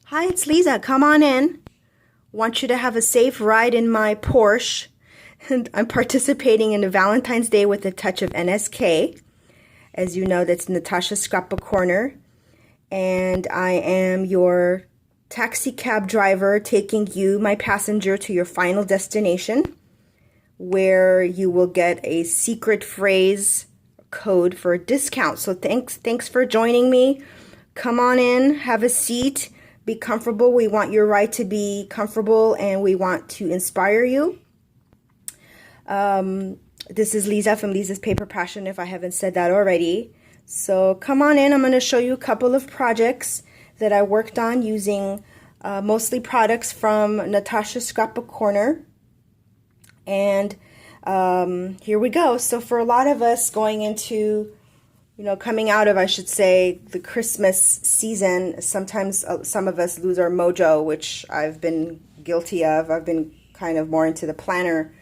Hi, it's Lisa. Come on in. Want you to have a safe ride in my Porsche. And I'm participating in the Valentine's Day with a touch of NSK. As you know, that's Natasha'ScrapbooKorner. And I am your taxi cab driver taking you, my passenger, to your final destination, where you will get a secret phrase code for a discount. So thanks for joining me. Come on in, have a seat. Be comfortable. We want your ride to be comfortable and we want to inspire you. This is Lisa from Lisa's Paper Passion, if I haven't said that already. So come on in. I'm going to show you a couple of projects that I worked on using mostly products from Natasha'ScrapbooKorner. And here we go. So for a lot of us going into coming out of, I should say, the Christmas season, sometimes some of us lose our mojo, which I've been guilty of. I've been kind of more into the planner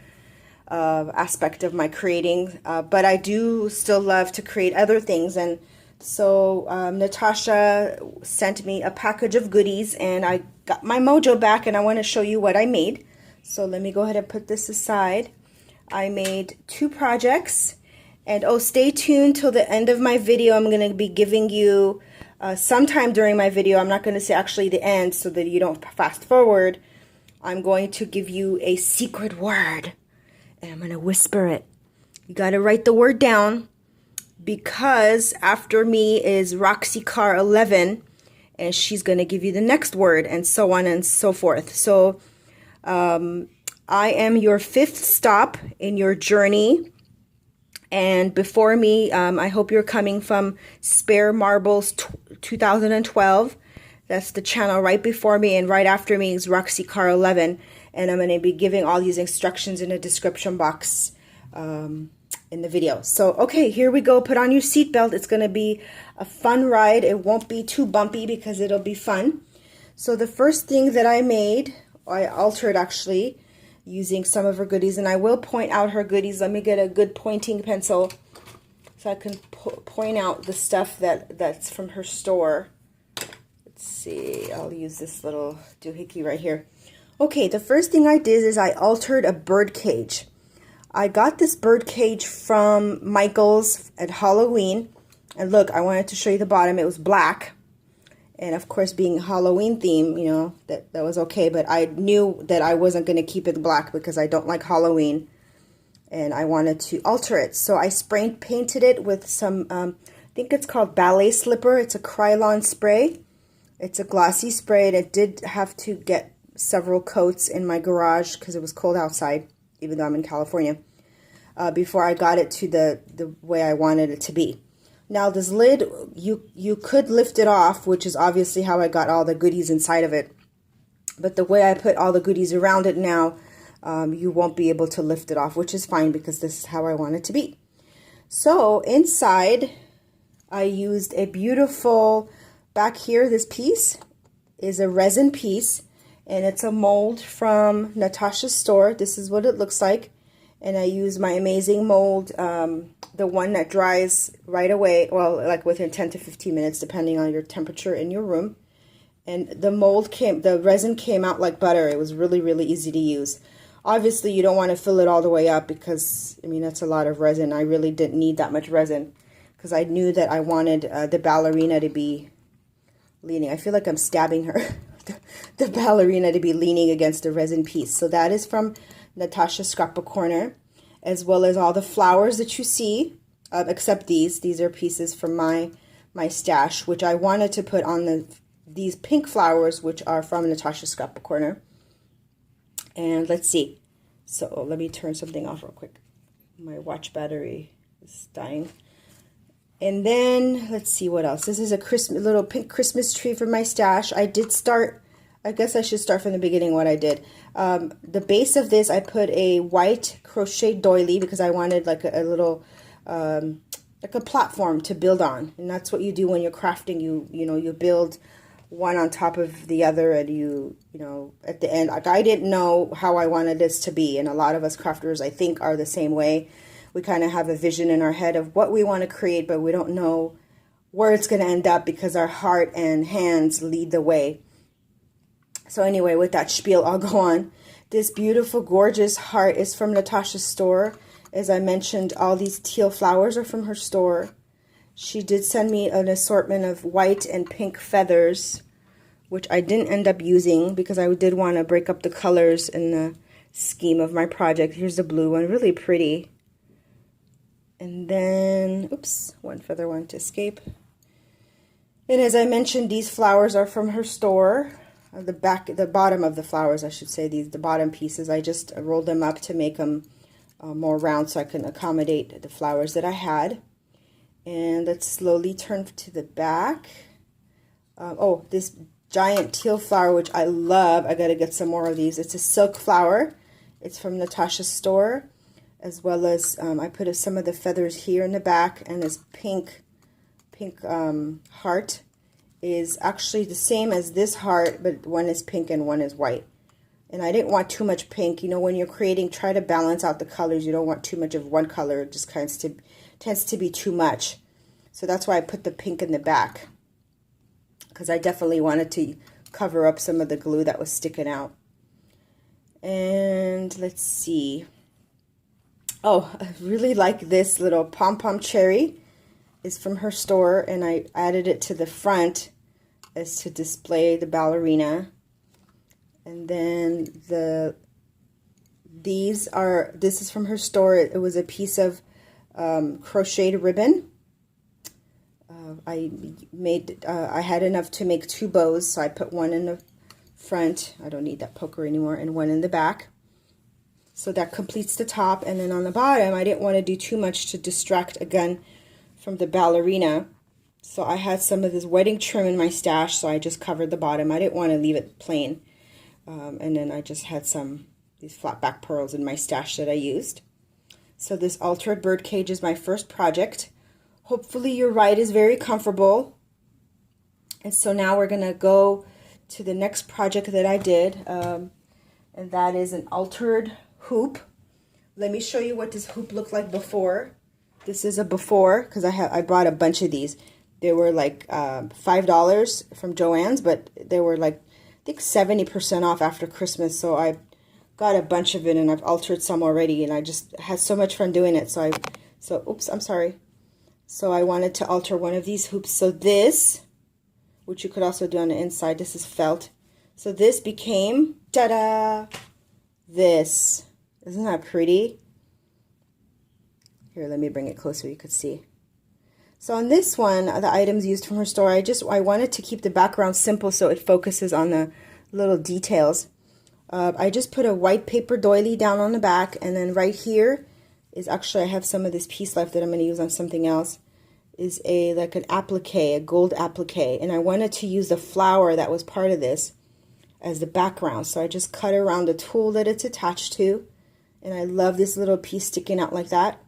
aspect of my creating, but I do still love to create other things. And so Natasha sent me a package of goodies, and I got my mojo back, and I want to show you what I made. So let me go ahead and put this aside. I made 2 projects. And stay tuned till the end of my video. I'm going to be giving you sometime during my video. I'm not going to say actually the end so that you don't fast forward. I'm going to give you a secret word. And I'm going to whisper it. You got to write the word down, because after me is Roxy Car 11. And she's going to give you the next word, and so on and so forth. So I am your 5th stop in your journey. And before me, I hope you're coming from Spare Marbles 2012. That's the channel right before me, and right after me is Roxy Car 11. And I'm going to be giving all these instructions in the description box in the video. So, okay, here we go. Put on your seatbelt. It's going to be a fun ride. It won't be too bumpy because it'll be fun. So the first thing that I made, I altered actually, using some of her goodies, and I will point out her goodies. Let me get a good pointing pencil so I can point out the stuff that's from her store. Let's see, I'll use this little doohickey right here. Okay, the first thing I did is I altered a bird cage. I got this bird cage from Michael's at Halloween, and look, I wanted to show you the bottom. It was black. And of course, being Halloween theme, that was okay. But I knew that I wasn't going to keep it black because I don't like Halloween. And I wanted to alter it. So I spray painted it with some, I think it's called Ballet Slipper. It's a Krylon spray. It's a glossy spray. And it did have to get several coats in my garage because it was cold outside, even though I'm in California, before I got it to the way I wanted it to be. Now this lid, you could lift it off, which is obviously how I got all the goodies inside of it. But the way I put all the goodies around it now, you won't be able to lift it off, which is fine because this is how I want it to be. So inside, I used a beautiful, back here, this piece is a resin piece, and it's a mold from Natasha's store. This is what it looks like. And I use my amazing mold, the one that dries right away, well, like within 10 to 15 minutes, depending on your temperature in your room. And the resin came out like butter. It was really, really easy to use. Obviously, you don't want to fill it all the way up because, that's a lot of resin. I really didn't need that much resin because I knew that I wanted the ballerina to be leaning. I feel like I'm stabbing her. The ballerina to be leaning against the resin piece. So that is from Natasha'ScrapbooKorner, as well as all the flowers that you see, except these. These are pieces from my stash, which I wanted to put on these pink flowers, which are from Natasha'ScrapbooKorner. And let's see. So let me turn something off real quick. My watch battery is dying. And then let's see what else. This is a little pink Christmas tree from my stash. I guess I should start from the beginning what I did. The base of this, I put a white crochet doily because I wanted like a little, like a platform to build on. And that's what you do when you're crafting. You build one on top of the other, and at the end, like I didn't know how I wanted this to be. And a lot of us crafters, I think, are the same way. We kind of have a vision in our head of what we want to create, but we don't know where it's going to end up because our heart and hands lead the way. So anyway, with that spiel, I'll go on. This beautiful, gorgeous heart is from Natasha's store. As I mentioned, all these teal flowers are from her store. She did send me an assortment of white and pink feathers, which I didn't end up using because I did want to break up the colors in the scheme of my project. Here's the blue one, really pretty. And then, oops, one feather wanted to escape. And as I mentioned, these flowers are from her store. The bottom of the flowers, I should say, the bottom pieces, I just rolled them up to make them more round so I can accommodate the flowers that I had. And let's slowly turn to the back. Oh, this giant teal flower, which I love. I got to get some more of these. It's a silk flower. It's from Natasha's store, as well as I put some of the feathers here in the back, and this pink heart is actually the same as this heart, but one is pink and one is white. And I didn't want too much pink. You know, when you're creating, try to balance out the colors. You don't want too much of one color. It just tends to be too much. So that's why I put the pink in the back, because I definitely wanted to cover up some of the glue that was sticking out. And let's see. Oh, I really like this little pom-pom cherry. It's from her store, and I added it to the front as to display the ballerina. And then this is from her store. It was a piece of crocheted ribbon. I had enough to make 2 bows, so I put one in the front. I don't need that poker anymore, and one in the back. So that completes the top. And then on the bottom, I didn't want to do too much to distract again from the ballerina. So I had some of this wedding trim in my stash, so I just covered the bottom. I didn't want to leave it plain. And then I just had these flat back pearls in my stash that I used. So this altered bird cage is my first project. Hopefully your ride is very comfortable. And so now we're going to go to the next project that I did. And that is an altered hoop. Let me show you what this hoop looked like before. This is a before, because I bought a bunch of these. They were like $5 from Joann's, but they were like, I think 70% off after Christmas. So I got a bunch of it, and I've altered some already, and I just had so much fun doing it. Oops, I'm sorry. So I wanted to alter one of these hoops. So this, which you could also do on the inside, this is felt. So this became, ta-da, this. Isn't that pretty? Here, let me bring it closer so you could see. So on this one, the items used from her store, I wanted to keep the background simple so it focuses on the little details. I just put a white paper doily down on the back, and then right here is actually, I have some of this piece left that I'm going to use on something else, is like an applique, a gold applique, and I wanted to use the flower that was part of this as the background. So I just cut around the tool that it's attached to, and I love this little piece sticking out like that.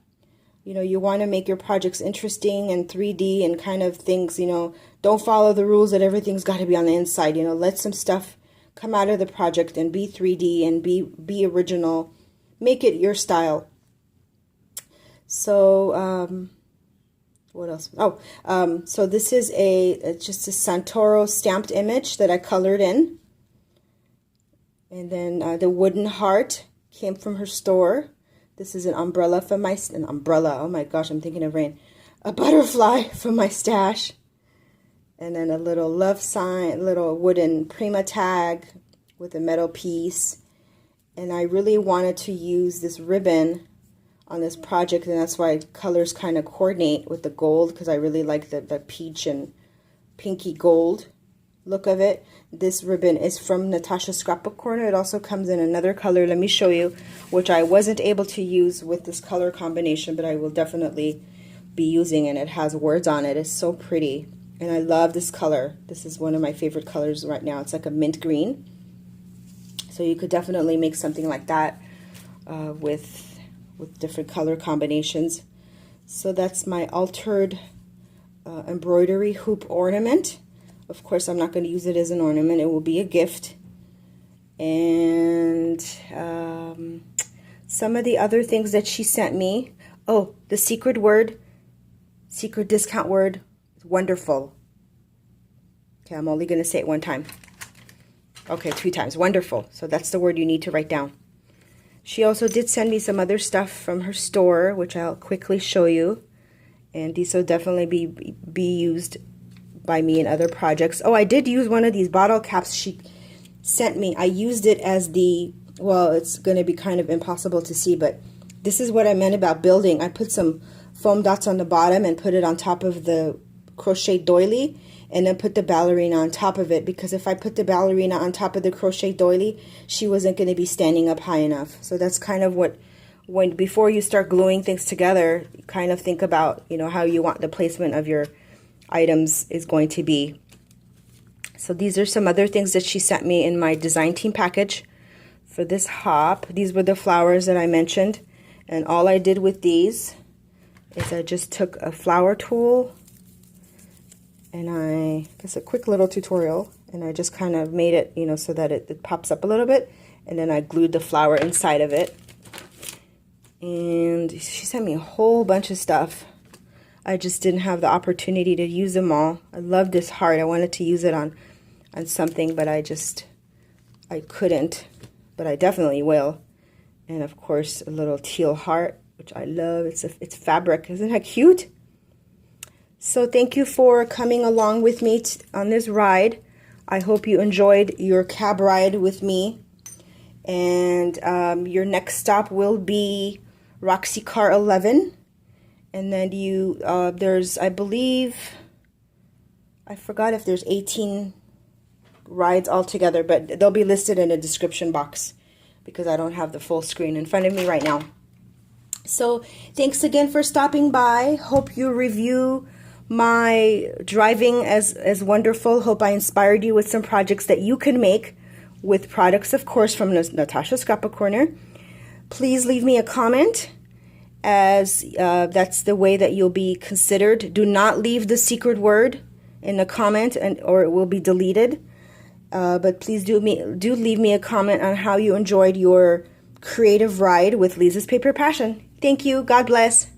You know, you want to make your projects interesting and 3D and kind of things, you know, don't follow the rules that everything's got to be on the inside. You know, let some stuff come out of the project and be 3D and be original. Make it your style. So, what else? Oh, so this is just a Santoro stamped image that I colored in. And then the wooden heart came from her store. This is an umbrella from an umbrella. Oh my gosh, I'm thinking of rain. A butterfly from my stash. And then a little love sign, little wooden Prima tag with a metal piece. And I really wanted to use this ribbon on this project, and that's why colors kind of coordinate with the gold, because I really like the peach and pinky gold look of it. This ribbon is from Natasha'ScrapbooKorner. It also comes in another color. Let me show you, which I wasn't able to use with this color combination, but I will definitely be using, and it has words on it. It's so pretty, and I love this color. This is one of my favorite colors right now. It's like a mint green, so you could definitely make something like that with different color combinations. So that's my altered embroidery hoop ornament. Of course, I'm not going to use it as an ornament. It will be a gift. And some of the other things that she sent me. Oh, the secret word, secret discount word, wonderful. Okay, I'm only going to say it one time. Okay, 2 times. Wonderful. So that's the word you need to write down. She also did send me some other stuff from her store, which I'll quickly show you. And these will definitely be used by me in other projects. Oh, I did use one of these bottle caps she sent me. I used it as the, well, it's going to be kind of impossible to see, but this is what I meant about building. I put some foam dots on the bottom and put it on top of the crochet doily, and then put the ballerina on top of it, because if I put the ballerina on top of the crochet doily, she wasn't going to be standing up high enough. So that's kind of what, before you start gluing things together, kind of think about, you know, how you want the placement of your items is going to be. So these are some other things that she sent me in my design team package for this hop. These were the flowers that I mentioned, and all I did with these is I just took a flower tool, and it's a quick little tutorial, and I just kind of made it, you know, so that it pops up a little bit, and then I glued the flower inside of it. And she sent me a whole bunch of stuff. I just didn't have the opportunity to use them all. I love this heart. I wanted to use it on something, but I couldn't, but I definitely will. And of course, a little teal heart, which I love. It's fabric. Isn't that cute? So thank you for coming along with me on this ride. I hope you enjoyed your cab ride with me. And your next stop will be Roxy Car 11. And then there's, I believe, I forgot if there's 18 rides altogether, but they'll be listed in the description box because I don't have the full screen in front of me right now. So thanks again for stopping by. Hope you review my driving as wonderful. Hope I inspired you with some projects that you can make with products, of course, from Natasha's Scrapbook Corner. Please leave me a comment, as that's the way that you'll be considered. Do not leave the secret word in the comment, or it will be deleted. But please do leave me a comment on how you enjoyed your creative ride with Lisa's Paper Passion. Thank you. God bless.